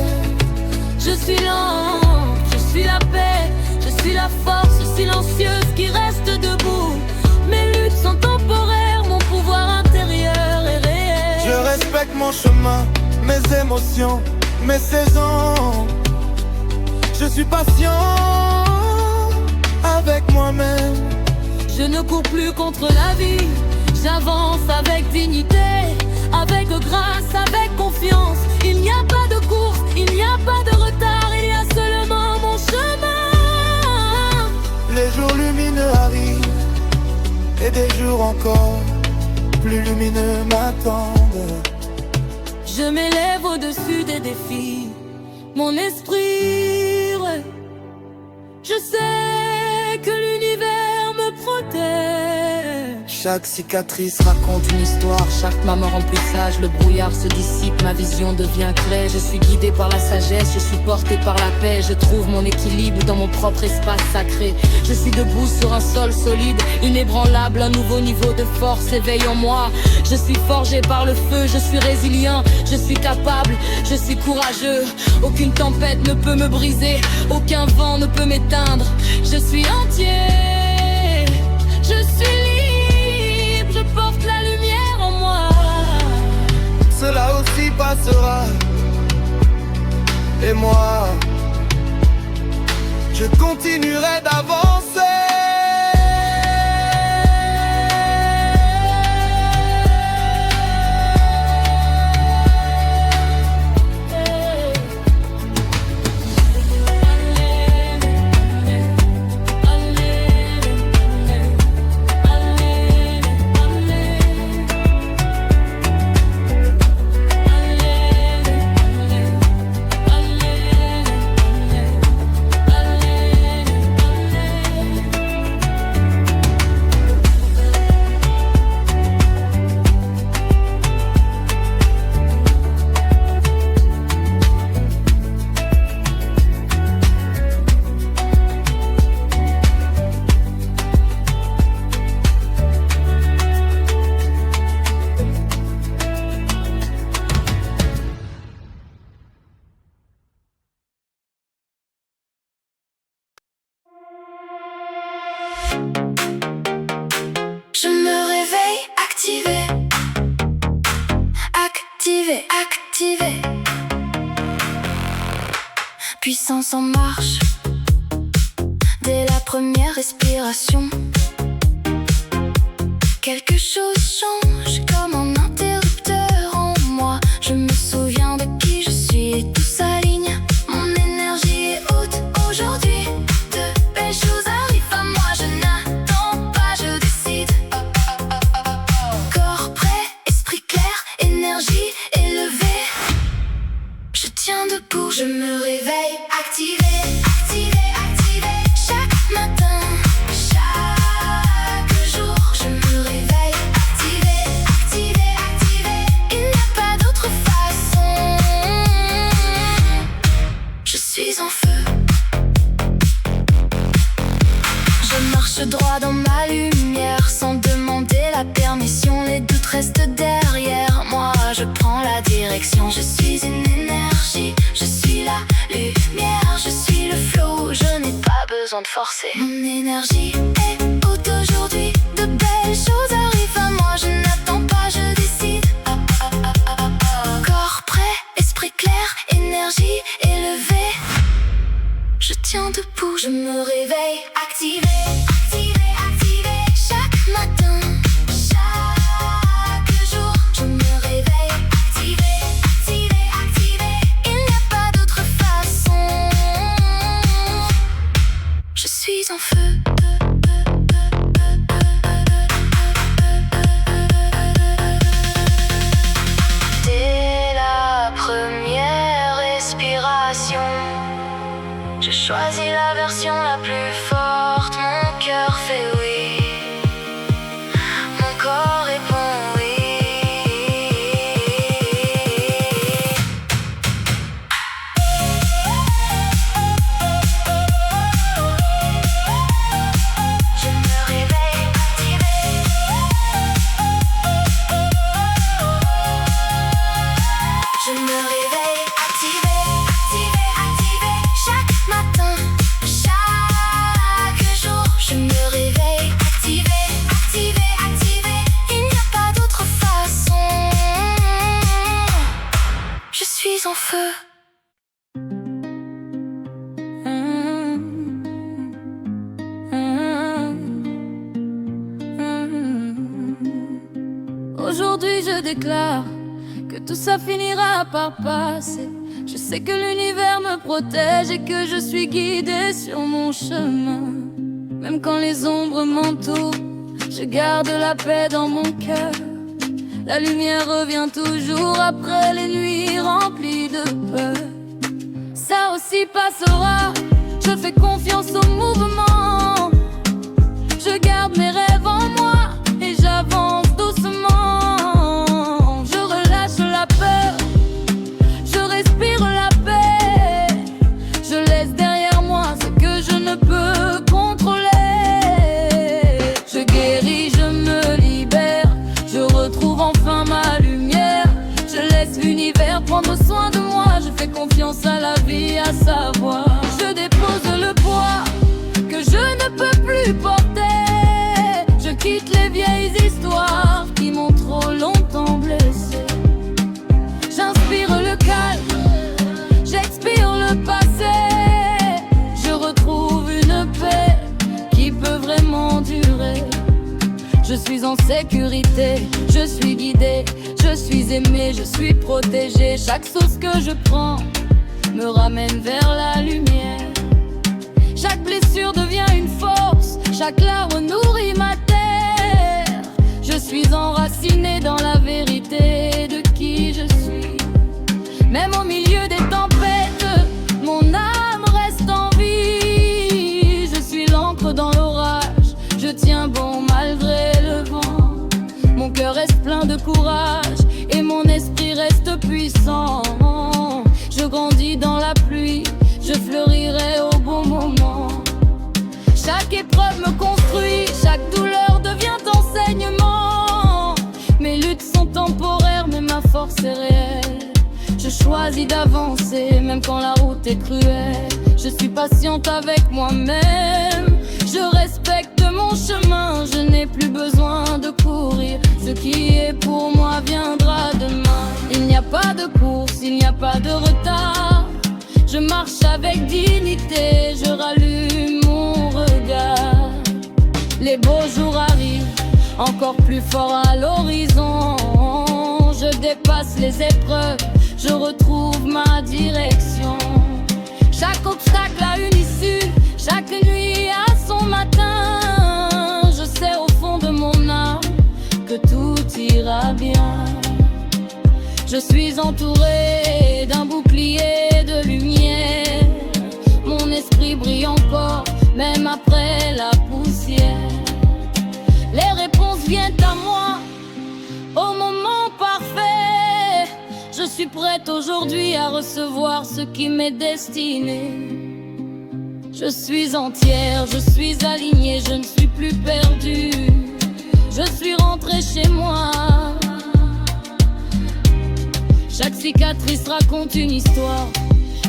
Je suis l'ange, je suis la paix. Je suis la force silencieuse qui reste debout. Mes luttes sont temporaires, mon pouvoir intérieur est réel. Je respecte mon chemin, mes émotions, mes saisons. Je suis patient avec moi-même. Je ne cours plus contre la vie. J'avance avec dignité, avec grâce, avec confiance. Il n'y a pas de course, il n'y a pas de retard. Il y a seulement mon chemin. Les jours lumineux arrivent et des jours encore plus lumineux m'attendent. Je m'élève au-dessus des défis. mon esprit. Ouais. Je sais que l'univers me protège. Chaque cicatrice raconte une histoire. Chaque main me remplit sage, le brouillard se dissipe, ma vision devient claire. Je suis guidé par la sagesse, je suis porté par la paix. Je trouve mon équilibre dans mon propre espace sacré. Je suis debout sur un sol solide, inébranlable, un nouveau niveau de force éveille en moi. Je suis forgé par le feu, je suis résilient, je suis capable, je suis courageux. Aucune tempête ne peut me briser, aucun vent ne peut m'éteindre. Je suis entier, je suis libre, je porte la lumière en moi. Cela aussi passera. Et moi, je continuerai d'avancer. Je me réveille activé, activé, activé. Puissance en marche, dès la première respiration. Quelque chose change comme un interrupteur en moi. Je me souviens de qui je suis et tout s'aligne. Mon énergie est haute aujourd'hui. De belles choses arrivent à moi, je n'attends pas, je décide. Corps prêt, esprit clair, énergie élevée. Je tiens debout, je me réveille activé, activé, activé. Chaque matin, chaque jour, je me réveille activé, activé, activé. Il n'y a pas d'autre façon. Je suis en feu. Je marche droit dans ma lumière sans demander la permission. Les doutes restent derrière moi. Je prends la direction. Je suis une énergie. Je suis la lumière. Je suis le flow. Je n'ai pas besoin de forcer. Mon énergie est haute aujourd'hui. De belles choses arrivent à moi. Je n'attends pas, je décide. Corps prêt, esprit clair, énergie élevée. Je tiens debout, je me réveille activé, activé, activé. Chaque matin, chaque jour, je me réveille activé, activé, activé. Il n'y a pas d'autre façon. Je suis en feu. Dès la première respiration, je choisis la version la plus forte. Mon cœur fait oui, mon corps répond oui. Je me réveille activé. Je me réveille activé, activé, activé. Chaque matin, chaque jour, je me réveille activé, activé, activé. Il n'y a pas d'autre façon. Je suis en feu. Aujourd'hui je déclare que tout ça finira par passer. Je sais que l'univers me protège et que je suis guidée sur mon chemin. Même quand les ombres m'entourent, je garde la paix dans mon cœur. La lumière revient toujours après les nuits remplies de peur. ça aussi passera. Je fais confiance au mouvement. Je garde mes rêves en moi et j'avance doucement. Je relâche la peur, je respire la paix. Je laisse derrière moi ce que je ne peux contrôler. Je guéris, je me libère, je retrouve enfin ma lumière. Je laisse l'univers prendre soin de moi. Je fais confiance à la vie, à sa voix. Je dépose le poids que je ne peux plus porter. Je quitte les vieilles histoires qui m'ont trop longtemps blessé. J'inspire le calme, j'expire le passé. Je retrouve une paix qui peut vraiment durer. Je suis en sécurité, je suis guidée, je suis aimée, je suis protégée. Chaque source que je prends me ramène vers la lumière. Chaque blessure devient une force, chaque larme nourrit ma terre. Je suis enracinée dans la vérité de qui je suis. Même au milieu des tempêtes, mon âme reste en vie. Je suis l'encre dans l'orage, je tiens bon malgré le vent. Mon cœur reste plein de courage et mon esprit reste puissant. Je grandis dans la pluie, je fleurirai au bon moment. Chaque épreuve me construit, chaque douleur devient enseignement. Mes luttes sont temporaires mais ma force est réelle. Je choisis d'avancer même quand la route est cruelle. Je suis patiente avec moi-même, je respecte mon chemin. Je n'ai plus besoin de courir, ce qui est pour moi viendra demain. Il n'y a pas de course, il n'y a pas de retard. Je marche avec dignité, je rallume mon regard. Les beaux jours arrivent, encore plus fort à l'horizon. Je dépasse les épreuves, je retrouve ma direction. Chaque obstacle a une issue, chaque nuit a son matin. Je sais au fond de mon âme que tout ira bien. Je suis entourée d'un bouclier de lumière. Mon esprit brille encore, même après la poussière. Les réponses viennent à moi au moment parfait. Je suis prête aujourd'hui à recevoir ce qui m'est destiné. Je suis entière, je suis alignée, je ne suis plus perdue. Je suis rentrée chez moi. Chaque cicatrice raconte une histoire,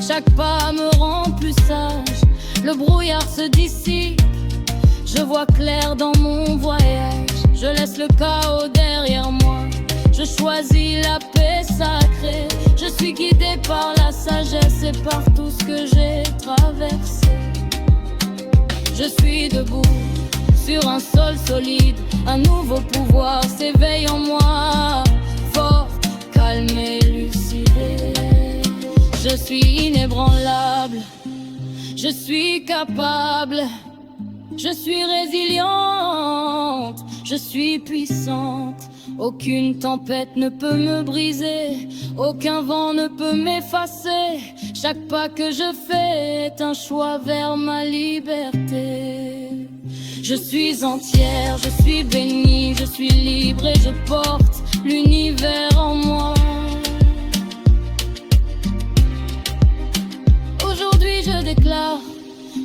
chaque pas me rend plus sage. Le brouillard se dissipe, je vois clair dans mon voyage. Je laisse le chaos derrière moi, je choisis la paix sacrée. Je suis guidée par la sagesse et par tout ce que j'ai traversé. Je suis debout sur un sol solide, un nouveau pouvoir s'éveille en moi. Fort, calme et lucidé. Je suis inébranlable, je suis capable, je suis résiliente, je suis puissante. Aucune tempête ne peut me briser, aucun vent ne peut m'effacer. Chaque pas que je fais est un choix vers ma liberté. Je suis entière, je suis bénie, je suis libre et je porte l'univers en moi. Aujourd'hui je déclare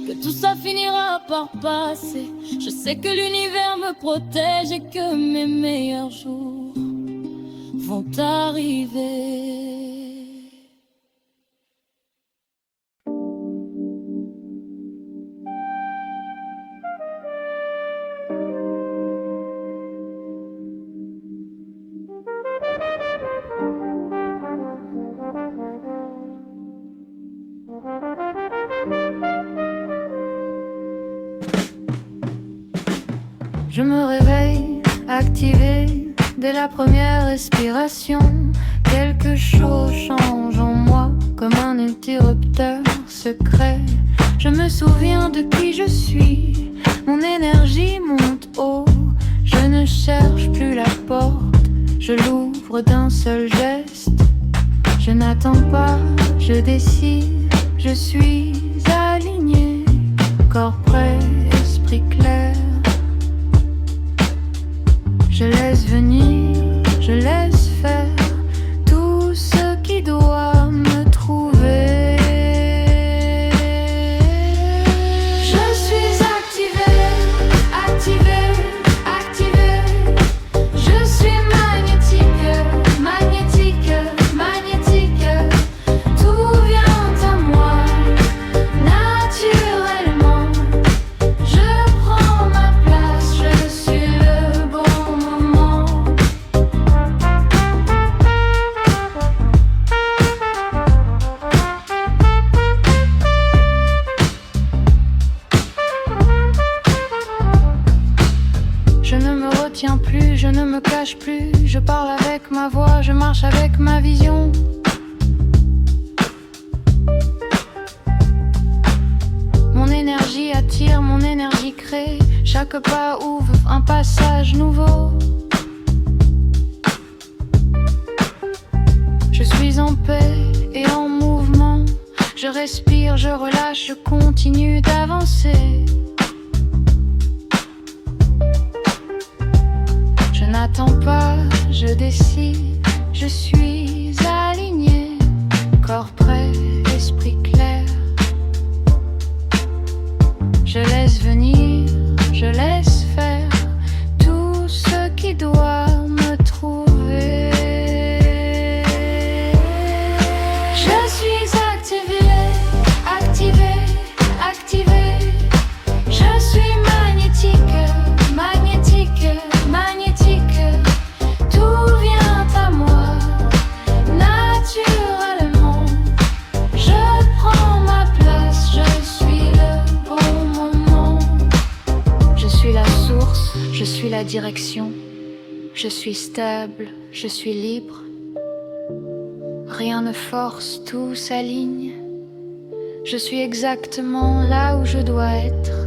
que tout ça finira par passer. Je sais que l'univers me protège et que mes meilleurs jours vont arriver. Je me réveille, activée dès la première respiration. Quelque chose change en moi, comme un interrupteur secret. Je me souviens de qui je suis, mon énergie monte haut. Je ne cherche plus la porte, je l'ouvre d'un seul geste. Je n'attends pas, je décide, Je suis aligné, corps prêt, esprit clair. Je laisse venir, je laisse faire tout ce qui doit me trouver. Je suis activé, activé, activé. Je suis magnétique, magnétique, magnétique. Tout vient à moi, naturellement. Je prends ma place, je suis le bon moment. Je ne me retiens plus, je ne me cache plus. Je parle avec ma voix, je marche avec ma vision. Mon énergie attire, mon énergie crée. Chaque pas ouvre un passage nouveau. Je suis en paix et en mouvement. Je respire, je relâche, je continue d'avancer. Je n'attends pas, je décide, je suis aligné, corps prêt, esprit clair. Je laisse venir, je laisse faire tout ce qui doit me trouver. Je suis activé, activé, activé. Je suis magnétique, magnétique, magnétique. Tout vient à moi, naturellement. Je prends ma place, je suis le bon moment. Je suis la source, je suis la direction. Je suis stable, je suis libre. Rien ne force, tout s'aligne. Je suis exactement là où je dois être.